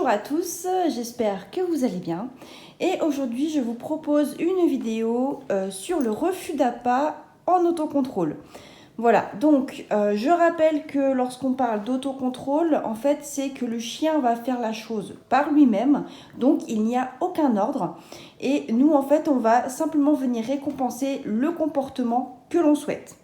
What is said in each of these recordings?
Bonjour à tous, j'espère que vous allez bien. Et aujourd'hui, je vous propose une vidéo sur le refus d'appât en autocontrôle. Voilà, donc je rappelle que lorsqu'on parle d'autocontrôle, en fait, c'est que le chien va faire la chose par lui-même, donc il n'y a aucun ordre. Et nous, en fait, on va simplement venir récompenser le comportement que l'on souhaite.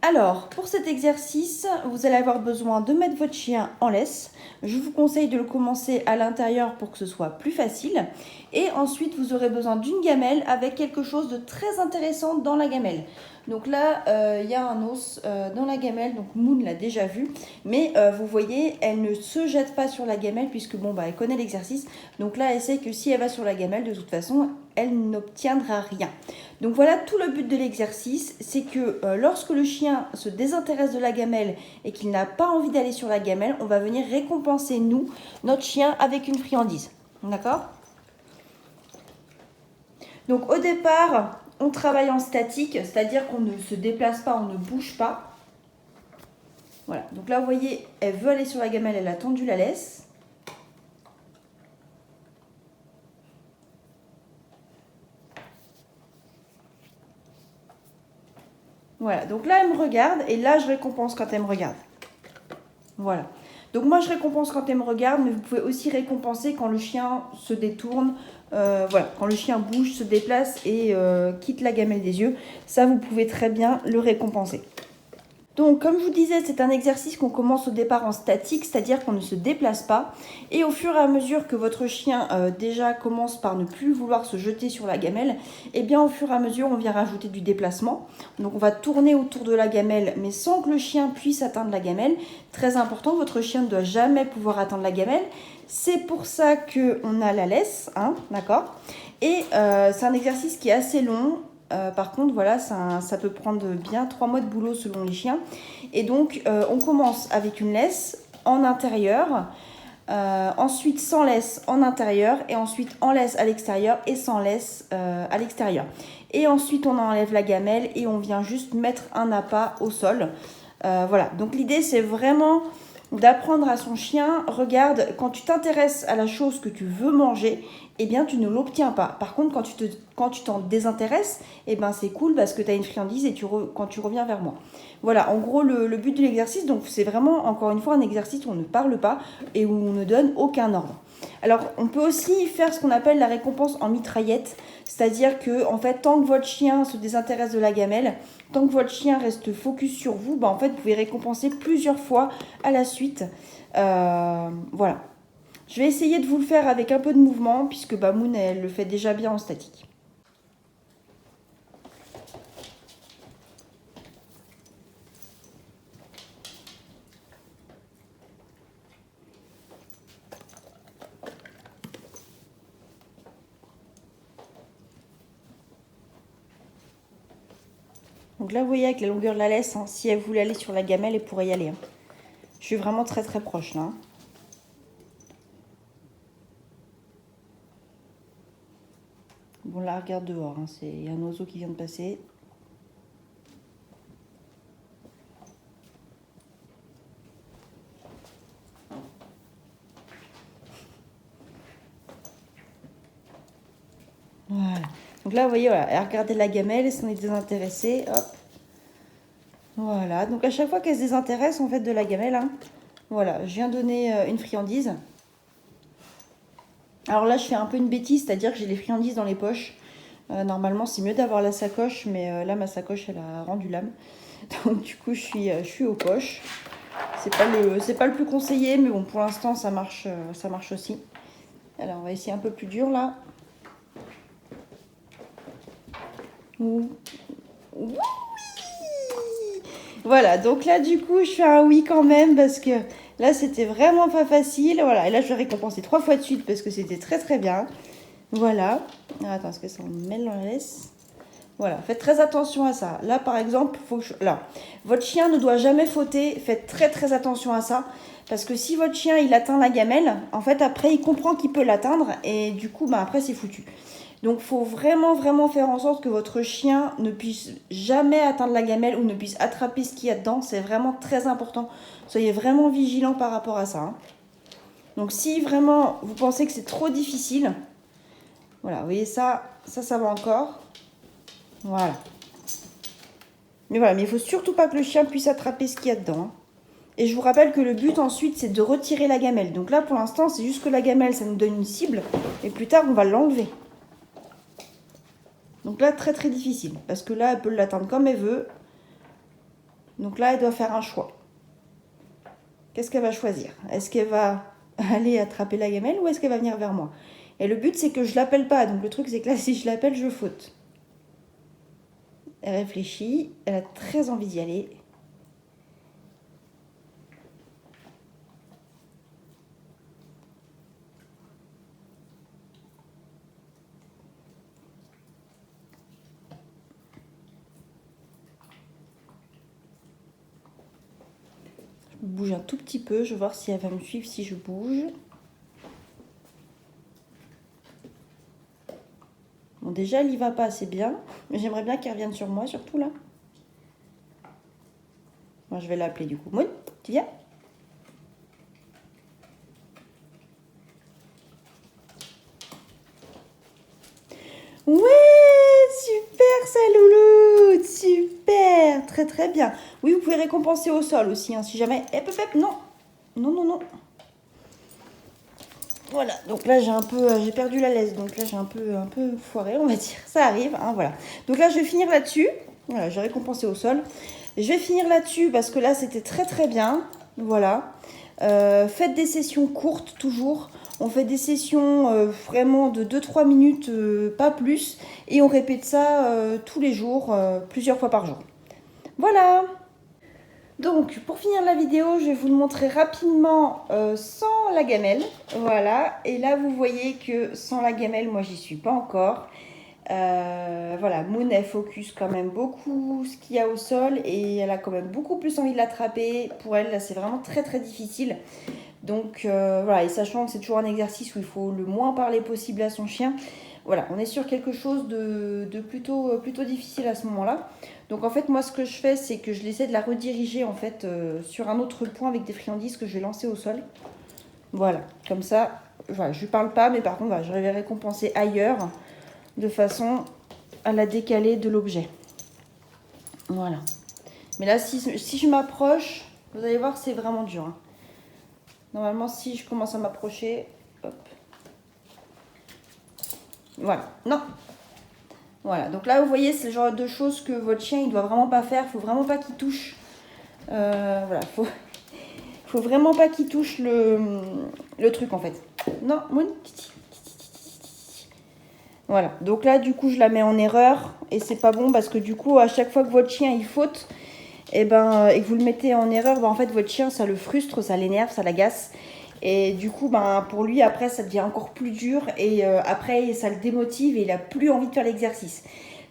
Alors, pour cet exercice, vous allez avoir besoin de mettre votre chien en laisse. Je vous conseille de le commencer à l'intérieur pour que ce soit plus facile. Et ensuite, vous aurez besoin d'une gamelle avec quelque chose de très intéressant dans la gamelle. Donc là, il y a un os dans la gamelle, donc Moon l'a déjà vu. Mais vous voyez, elle ne se jette pas sur la gamelle puisque bon, elle connaît l'exercice. Donc là, elle sait que si elle va sur la gamelle, de toute façon, elle n'obtiendra rien. Donc voilà, tout le but de l'exercice, c'est que lorsque le chien se désintéresse de la gamelle et qu'il n'a pas envie d'aller sur la gamelle, on va venir récompenser, nous, notre chien, avec une friandise. D'accord ? Donc au départ, on travaille en statique, c'est-à-dire qu'on ne se déplace pas, on ne bouge pas. Voilà, donc là vous voyez, elle veut aller sur la gamelle, elle a tendu la laisse. Voilà, donc là elle me regarde et là je récompense quand elle me regarde. Voilà. Donc moi je récompense quand elle me regarde, mais vous pouvez aussi récompenser quand le chien se détourne, voilà, quand le chien bouge, se déplace et quitte la gamelle des yeux. Ça, vous pouvez très bien le récompenser. Donc, comme je vous disais, c'est un exercice qu'on commence au départ en statique, c'est-à-dire qu'on ne se déplace pas. Et au fur et à mesure que votre chien déjà commence par ne plus vouloir se jeter sur la gamelle, et bien au fur et à mesure, on vient rajouter du déplacement. Donc, on va tourner autour de la gamelle, mais sans que le chien puisse atteindre la gamelle. Très important, votre chien ne doit jamais pouvoir atteindre la gamelle. C'est pour ça qu'on a la laisse, hein, d'accord ? Et c'est un exercice qui est assez long. Par contre, voilà, ça peut prendre bien 3 mois de boulot selon les chiens. Et donc, on commence avec une laisse en intérieur, ensuite sans laisse en intérieur, et ensuite en laisse à l'extérieur et sans laisse à l'extérieur. Et ensuite, on enlève la gamelle et on vient juste mettre un appât au sol. Voilà, donc l'idée, c'est vraiment d'apprendre à son chien, regarde, quand tu t'intéresses à la chose que tu veux manger, eh bien tu ne l'obtiens pas. Par contre, quand tu t'en désintéresses, eh ben c'est cool parce que tu as une friandise et quand tu reviens vers moi. Voilà, en gros, le but de l'exercice, donc c'est vraiment, encore une fois, un exercice où on ne parle pas et où on ne donne aucun ordre. Alors, on peut aussi faire ce qu'on appelle la récompense en mitraillette, c'est-à-dire que, en fait, tant que votre chien se désintéresse de la gamelle, tant que votre chien reste focus sur vous, en fait, vous pouvez récompenser plusieurs fois à la suite. Voilà. Je vais essayer de vous le faire avec un peu de mouvement, puisque Moon, elle le fait déjà bien en statique. Donc là, vous voyez avec la longueur de la laisse, hein, si elle voulait aller sur la gamelle, elle pourrait y aller. Hein. Je suis vraiment très très proche là. Hein. Bon, là, regarde dehors, hein, c'est un oiseau qui vient de passer. Voilà. Donc là, vous voyez, voilà, elle regardait la gamelle, elle s'en est désintéressée, hop. Voilà, donc à chaque fois qu'elle se désintéresse en fait de la gamelle, hein, voilà, je viens donner une friandise. Alors là, je fais un peu une bêtise, c'est-à-dire que j'ai les friandises dans les poches. Normalement, c'est mieux d'avoir la sacoche, mais là, ma sacoche, elle a rendu l'âme. Donc du coup, je suis aux poches. C'est pas le plus conseillé, mais bon, pour l'instant, ça marche aussi. Alors, on va essayer un peu plus dur là. Oui. Voilà, donc là, du coup, je fais un oui quand même parce que là, c'était vraiment pas facile. Voilà, et là, je vais récompenser 3 fois de suite parce que c'était très très bien. Voilà. Alors, attends, est-ce que ça me mêle dans la laisse ? Voilà, faites très attention à ça. Là, par exemple, là, votre chien ne doit jamais fauter. Faites très très attention à ça. Parce que si votre chien, il atteint la gamelle, en fait, après, il comprend qu'il peut l'atteindre. Et du coup, après, c'est foutu. Donc, il faut vraiment, vraiment faire en sorte que votre chien ne puisse jamais atteindre la gamelle ou ne puisse attraper ce qu'il y a dedans. C'est vraiment très important. Soyez vraiment vigilant par rapport à ça. Hein. Donc si vraiment vous pensez que c'est trop difficile, voilà, vous voyez ça va encore. Voilà. Mais voilà, mais il faut surtout pas que le chien puisse attraper ce qu'il y a dedans. Hein. Et je vous rappelle que le but ensuite, c'est de retirer la gamelle. Donc là, pour l'instant, c'est juste que la gamelle, ça nous donne une cible. Et plus tard, on va l'enlever. Donc là, très très difficile. Parce que là, elle peut l'atteindre comme elle veut. Donc là, elle doit faire un choix. Qu'est-ce qu'elle va choisir? Est-ce qu'elle va aller attraper la gamelle ou est-ce qu'elle va venir vers moi? Et le but, c'est que je l'appelle pas. Donc le truc, c'est que là, si je l'appelle, je faute. Elle réfléchit. Elle a très envie d'y aller. Je bouge un tout petit peu. Je vais voir si elle va me suivre si je bouge. Bon, déjà, elle y va pas assez bien. Mais j'aimerais bien qu'elle revienne sur moi, surtout là. Moi, je vais l'appeler du coup. Moon, tu viens? Ouais, super, ça, louloute, super, très très bien. Oui, vous pouvez récompenser au sol aussi, hein, si jamais. Hep, hep, hep, non, non, non, non. Voilà, donc là j'ai perdu la laisse, donc là j'ai un peu foiré, on va dire. Ça arrive, hein, voilà. Donc là je vais finir là-dessus. Voilà, j'ai récompensé au sol. Je vais finir là-dessus parce que là c'était très très bien. Voilà. Faites des sessions courtes toujours. On fait des sessions vraiment de 2-3 minutes, pas plus. Et on répète ça tous les jours, plusieurs fois par jour. Voilà. Donc, pour finir la vidéo, je vais vous le montrer rapidement sans la gamelle. Voilà, et là, vous voyez que sans la gamelle, moi, j'y suis pas encore. Voilà, Moon, elle focus quand même beaucoup ce qu'il y a au sol et elle a quand même beaucoup plus envie de l'attraper. Pour elle, là, c'est vraiment très, très difficile. Donc, voilà, et sachant que c'est toujours un exercice où il faut le moins parler possible à son chien, voilà, on est sur quelque chose de plutôt difficile à ce moment-là. Donc en fait, moi, ce que je fais, c'est que je essaie de la rediriger en fait sur un autre point avec des friandises que je vais lancer au sol. Voilà, comme ça, voilà, je lui parle pas, mais par contre, voilà, je vais récompenser ailleurs de façon à la décaler de l'objet. Voilà. Mais là, si je m'approche, vous allez voir, c'est vraiment dur. Hein. Normalement, si je commence à m'approcher, hop. Voilà, non. Voilà, donc là, vous voyez, c'est le genre de choses que votre chien, il doit vraiment pas faire. Il faut vraiment pas qu'il touche. Voilà, faut vraiment pas qu'il touche le truc, en fait. Non, Moon. Voilà, donc là, du coup, je la mets en erreur. Et c'est pas bon parce que du coup, à chaque fois que votre chien, il faute, et que vous le mettez en erreur, ben, en fait, votre chien, ça le frustre, ça l'énerve, ça l'agace. Et du coup, ben, pour lui, après, ça devient encore plus dur. Et après, ça le démotive et il n'a plus envie de faire l'exercice.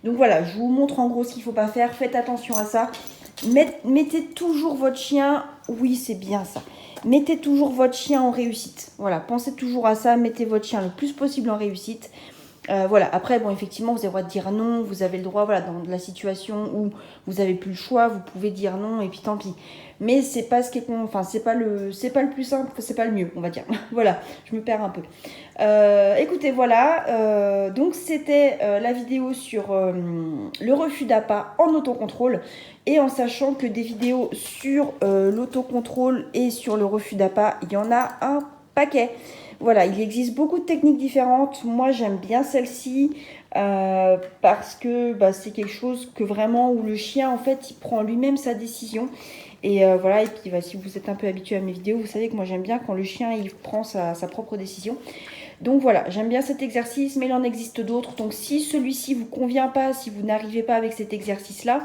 Donc voilà, je vous montre en gros ce qu'il ne faut pas faire. Faites attention à ça. Mettez toujours votre chien... Oui, c'est bien ça. Mettez toujours votre chien en réussite. Voilà, pensez toujours à ça. Mettez votre chien le plus possible en réussite. Voilà, après, bon, effectivement, vous avez le droit de dire non. Vous avez le droit, voilà, dans la situation où vous n'avez plus le choix, vous pouvez dire non et puis tant pis. Mais c'est pas ce qui est, enfin, c'est pas le plus simple, c'est pas le mieux, on va dire. Voilà, je me perds un peu. Écoutez, voilà, donc c'était la vidéo sur le refus d'appât en autocontrôle et en sachant que des vidéos sur l'autocontrôle et sur le refus d'appât, il y en a un paquet. Voilà, il existe beaucoup de techniques différentes. Moi, j'aime bien celle-ci parce que c'est quelque chose que vraiment où le chien, en fait, il prend lui-même sa décision. Et voilà, et puis si vous êtes un peu habitué à mes vidéos, vous savez que moi, j'aime bien quand le chien, il prend sa propre décision. Donc voilà, j'aime bien cet exercice, mais il en existe d'autres. Donc si celui-ci vous convient pas, si vous n'arrivez pas avec cet exercice-là,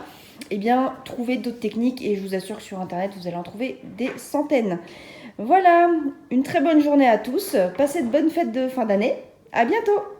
eh bien, trouvez d'autres techniques. Et je vous assure que sur Internet, vous allez en trouver des centaines. Voilà, une très bonne journée à tous. Passez de bonnes fêtes de fin d'année. À bientôt!